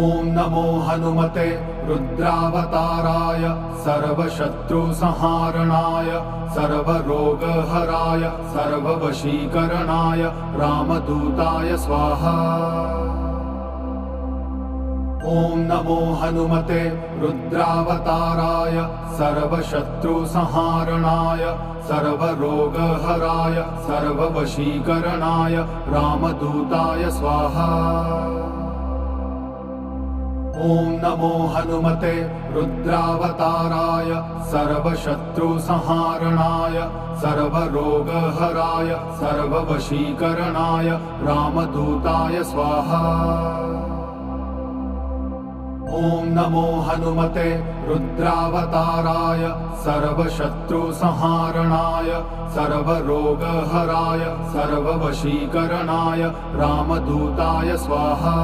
ॐ नमो हनुमते रुद्रावताराय सर्वशत्रुसंहारणाय सर्वरोगहराय सर्ववशीकरणाय रामदूताय स्वाहा। ॐ नमो हनुमते रुद्रावताराय सर्वशत्रुसंहारणाय सर्वरोगहराय सर्ववशीकरणाय रामदूताय स्वाहा। ॐ नमो हनुमते रुद्रावताराय सर्वशत्रुसंहारणाय सर्वरोगहराय सर्ववशीकरणाय रामदूताय स्वाहा। ॐ नमो हनुमते रुद्रावताराय सर्वशत्रुसंहारणाय सर्वरोगहराय सर्ववशीकरणाय रामदूताय स्वाहा।